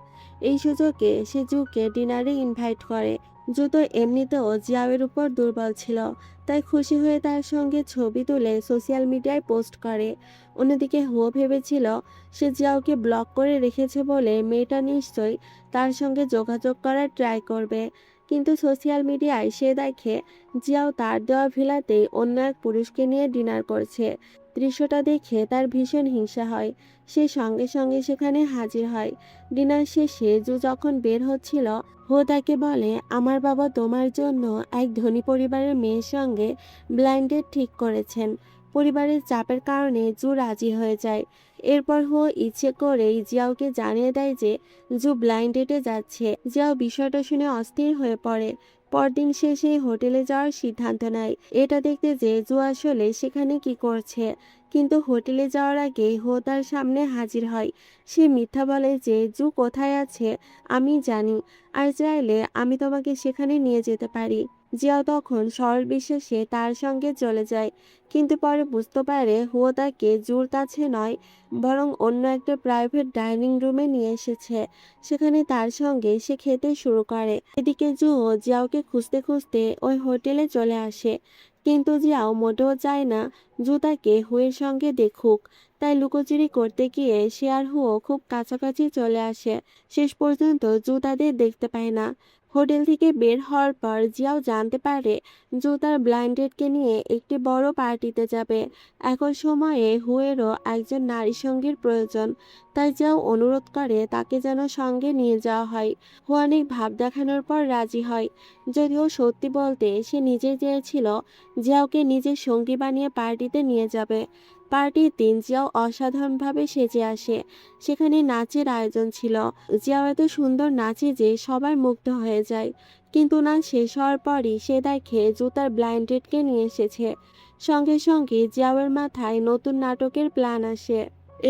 এই সুযোগে সে জুকে ডিনারে ইনভাইট করে। জু তো এমনিতেও জিয়াওয়ের উপর দুর্বল ছিল, তাই খুশি হয়ে তার সঙ্গে ছবি তুলে সোশ্যাল মিডিয়ায় পোস্ট করে। অন্যদিকে হুও ভেবেছিল সে জিয়াওকে ব্লক করে রেখেছে বলে মেয়েটা নিশ্চয়ই তার সঙ্গে যোগাযোগ করার ট্রাই করবে। কিন্তু সোশ্যাল মিডিয়ায় সে দেখে জিয়াও তার দেওয়া ভিলাতেই অন্য এক পুরুষকে নিয়ে ডিনার করছে। দৃশ্যটা দেখে তার ভীষণ হিংসা হয়। সে সঙ্গে সঙ্গে সেখানে হাজির হয়। ডিনার শেষে জু যখন বের হচ্ছিল, হো তাকে বলে, আমার বাবা তোমার জন্য এক ধনী পরিবারের মেয়ের সঙ্গে ব্লাইন্ড ডেট ঠিক করেছেন। পরিবারের চাপের কারণে জু রাজি হয়ে যায়। এরপর হো ইচ্ছে করেই জিয়াওকে জানিয়ে দেয় যে জু ব্লাইন্ড ডেটে যাচ্ছে। জিয়াও বিষয়টা শুনে অস্থির হয়ে পড়ে। পরদিন সে সেই হোটেলে যাওয়ার সিদ্ধান্ত নেয়, এটা দেখতে যে জু আসলে সেখানে কি করছে। কিন্তু হোটেলে যাওয়ার আগে হো তার সামনে হাজির হয়। সে মিথ্যা বলে যে জু কোথায় আছে আমি জানি, আর চাইলে আমি তোমাকে সেখানে নিয়ে যেতে পারি। জিয়াও তখন সরল বিশ্বাসে তার সঙ্গে চলে যায়, কিন্তু পরে বুঝতে পারে হুয়ো তাকে জুর কাছে নয় বরং অন্য একটা প্রাইভেট ডাইনিং রুমে নিয়ে এসেছে। সেখানে তার সঙ্গে সে খেতে শুরু করে। এদিকে জুও জিয়াওকে খুঁজতে খুঁজতে ওই হোটেলে চলে আসে, কিন্তু জিয়াও মোটেও চায় না জু তাকে হুয়ের সঙ্গে দেখুক। তাই লুকোচুরি করতে গিয়ে সে আর হুয়ো খুব কাছাকাছি চলে আসে। শেষ পর্যন্ত জু তাদের দেখতে পায় না। হোটেল থেকে বের হওয়ার পর জিয়াও জানতে পারে জো তার ব্লাইন্ডেডকে নিয়ে একটি বড় পার্টিতে যাবে। একই সময়ে হুয়েরও একজন নারী সঙ্গীর প্রয়োজন, তাই জিয়াও অনুরোধ করে তাকে যেন সঙ্গে নিয়ে যাওয়া হয়। হু অনেক ভাব দেখানোর পর রাজি হয়, যদিও সত্যি বলতে সে নিজেই চেয়েছিল জিয়াওকে নিজের সঙ্গী বানিয়ে পার্টিতে নিয়ে যাবে। পার্টির দিন জিয়াও অসাধারণভাবে সেজে আসে। সেখানে নাচের আয়োজন ছিল। জিয়াও এত সুন্দর নাচে যে সবাই মুগ্ধ হয়ে যায়। কিন্তু নাচ শেষ হওয়ার পরই সে দেখে জুতার ব্লাইন্ডেডকে নিয়ে এসেছে। সঙ্গে সঙ্গে জিয়াওয়ের মাথায় নতুন নাটকের প্ল্যান আসে।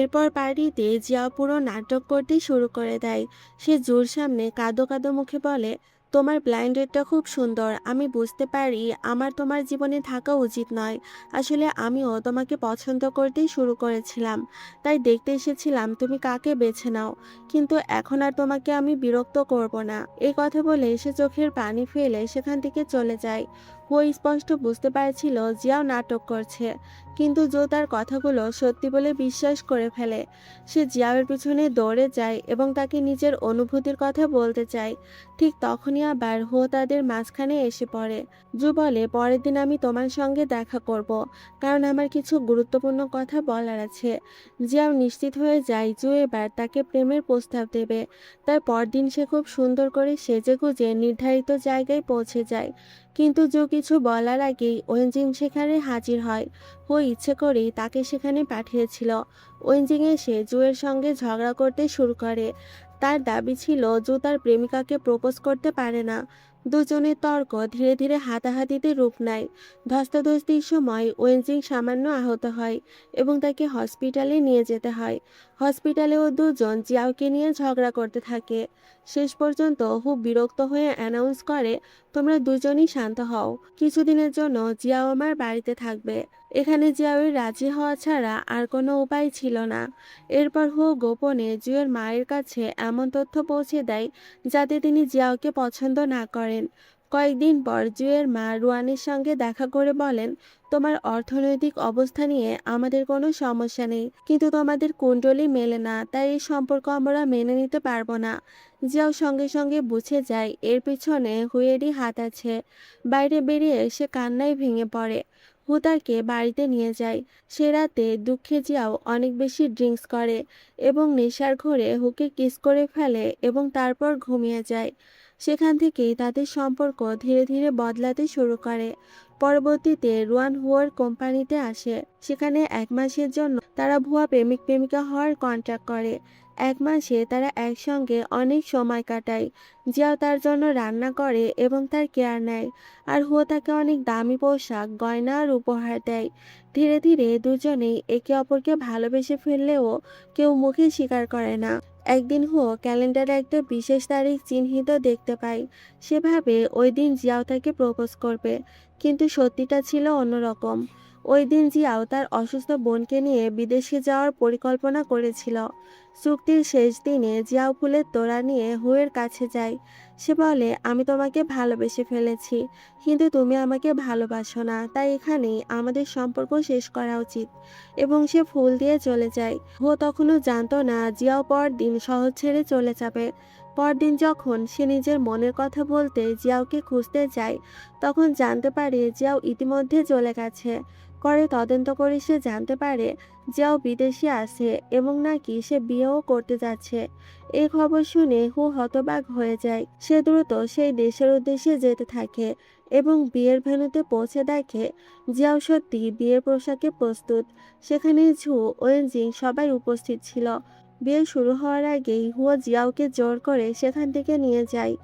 এরপর পার্টিতে জিয়াও পুরো নাটক করতে শুরু করে দেয়। সে জোর সামনে কাঁদো কাঁদো মুখে বলে, তোমার ব্লাইন্ডেডটা খুব সুন্দর, আমি বুঝতে পারি আমার তোমার জীবনে থাকা উচিত নয়। আসলে আমিও তোমাকে পছন্দ করতেই শুরু করেছিলাম, তাই দেখতে এসেছিলাম তুমি কাকে বেছে নাও। কিন্তু এখন আর তোমাকে আমি বিরক্ত করব না। এই কথা বলে সে চোখের পানি ফেলে সেখান থেকে চলে যায়। ও স্পষ্ট বুঝতে পারছিল জিয়াও নাটক করছে, কিন্তু জো তার কথাগুলো সত্যি বলে বিশ্বাস করে ফেলে। সে জিয়াওয়ের পিছনে দৌড়ে যায় এবং তাকে নিজের অনুভূতির কথা বলতে চায়। ঠিক তখনই আবার হো তাদের মাঝখানে এসে পড়ে। জো বলে, পরের দিন আমি তোমার সঙ্গে দেখা করব, কারণ আমার কিছু গুরুত্বপূর্ণ কথা বলার আছে। জিয়াও নিশ্চিত হয়ে যায় জো এবার তাকে প্রেমের প্রস্তাব দেবে। তাই পরদিন সে খুব সুন্দর করে সেজেগুজে নির্ধারিত জায়গায় পৌঁছে যায়। কিন্তু জো কিছু বলার আগেই ওয়েনজিং সেখানে হাজির হয়। ও ইচ্ছে করেই তাকে সেখানে পাঠিয়েছিল। ওয়েনজিং এসে জুয়ের সঙ্গে ঝগড়া করতে শুরু করে। তার দাবি ছিল জো তার প্রেমিকাকে প্রপোজ করতে পারে না। দুজনের তর্ক ধীরে ধীরে হাতাহাতিতে রূপ নেয়। ধস্তাধস্তির সময় ওয়েনজিং সামান্য আহত হয় এবং তাকে হসপিটালে নিয়ে যেতে হয়। হসপিটালেও দুজন জিয়াওকে নিয়ে ঝগড়া করতে থাকে। শেষ পর্যন্ত খুব বিরক্ত হয়ে অ্যানাউন্স করে, তোমরা দুজনই শান্ত হও, কিছুদিনের জন্য জিয়াও আমার বাড়িতে থাকবে। এখানে জিয়াওয়ের রাজি হওয়া ছাড়া আর কোনো উপায় ছিল না। এরপর হু গোপনে জুয়ের মায়ের কাছে এমন তথ্য পৌঁছে দেয় যাতে তিনি জিয়াওকে পছন্দ না করেন। কয়েকদিন পর জুয়ের মা রুয়ানের সঙ্গে দেখা করে বলেন, তোমার অর্থনৈতিক অবস্থা নিয়ে আমাদের কোনো সমস্যা নেই, কিন্তু তোমাদের কুণ্ডলী মেলে না, তাই এই সম্পর্ক আমরা মেনে নিতে পারবো না। জিয়াও সঙ্গে সঙ্গে বুঝে যায় এর পিছনে হুয়েরই হাত আছে। বাইরে বেরিয়ে সে কান্নায় ভেঙে পড়ে। হু তাকে বাড়িতে নিয়ে যায়। সে রাতে দুঃখে জিয়াও অনেক বেশি ড্রিঙ্কস করে এবং নেশার ঘোরে হুকে কিস করে ফেলে এবং তারপর ঘুমিয়ে যায়। সেখান থেকেই তাদের সম্পর্ক ধীরে ধীরে বদলাতে শুরু করে। পরবর্তীতে রুয়ান হুয়ার কোম্পানিতে আসে। সেখানে 1 মাসের জন্য তারা ভুয়া প্রেমিক প্রেমিকা হওয়ার কন্ট্রাক্ট করে। 1 মাসে তারা একসঙ্গে অনেক সময় কাটায়। জিয়াও তার জন্য রান্না করে এবং তার কেয়ার নেয়, আর হুয়া তাকে অনেক দামি পোশাক, গয়না আর উপহার দেয়। ধীরে ধীরে দুজনেই একে অপরকে ভালোবেসে ফেললেও কেউ মুখে স্বীকার করে না। একদিন হুও ক্যালেন্ডারে একটা বিশেষ তারিখ চিহ্নিত দেখতে পায়। সেভাবে ওই দিন জিয়াও তাকে প্রপোজ করবে, কিন্তু সত্যিটা ছিল অন্যরকম। ওই দিন জিয়াও তার অসুস্থ বোনকে নিয়ে বিদেশে যাওয়ার পরিকল্পনা করেছিল। চুক্তির শেষ দিনে জিয়াও ফুলের তোড়া নিয়ে হুয়ের কাছে যায়। সে বলে, আমি তোমাকে ভালোবেসে ফেলেছি, কিন্তু তুমি আমাকে ভালোবাসো না, তাই এখানেই আমাদের সম্পর্ক শেষ করা উচিত। এবং সে ফুল দিয়ে চলে যায়। হুয়ো তখনও জানতো না জিয়াও পরদিন শহর ছেড়ে চলে যাবে। পরদিন যখন সে নিজের মনের কথা বলতে জিয়াওকে খুঁজতে যায়, তখন জানতে পারে জিয়াও ইতিমধ্যে চলে গেছে। পরে তদন্ত করে সে জানতে পারে জিয়াও বিদেশে আছে এবং নাকি সে বিয়েও করতে যাচ্ছে। এই খবর শুনে হু হতবাক হয়ে যায়। সে দ্রুত সেই দেশের উদ্দেশ্যে যেতে থাকে এবং বিয়ের ভেন্যুতে পৌঁছে দেখে জিয়াও সত্যি বিয়ের পোশাকে প্রস্তুত। সেখানে ঝু, ওয়েনজিং সবাই উপস্থিত ছিল। বিয়ে শুরু হওয়ার আগেই হুয়া জিয়াওকে জোর করে সেখান থেকে নিয়ে যায়।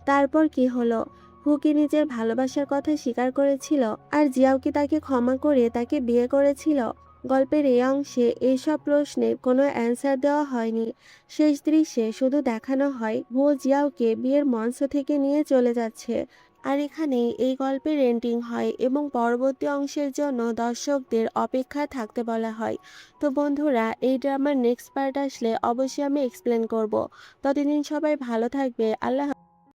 তারপর কি হলো? হু কি নিজের ভালোবাসার কথা স্বীকার করেছিল, আর জিয়াও কি তাকে ক্ষমা করে তাকে বিয়ে করেছিল? গল্পের এই অংশে এইসব প্রশ্নের কোনো অ্যান্সার দেওয়া হয়নি। শেষ দৃশ্যে শুধু দেখানো হয় হু জিয়াওকে বিয়ের মঞ্চ থেকে নিয়ে চলে যাচ্ছে। আর এখানেই এই গল্পের এন্ডিং হয় এবং পরবর্তী অংশের জন্য দর্শকদের অপেক্ষায় থাকতে বলা হয়। তো বন্ধুরা, এই ড্রামার নেক্সট পার্ট আসলে অবশ্যই আমি এক্সপ্লেন করব। ততদিন সবাই ভালো থাকবে। আল্লাহ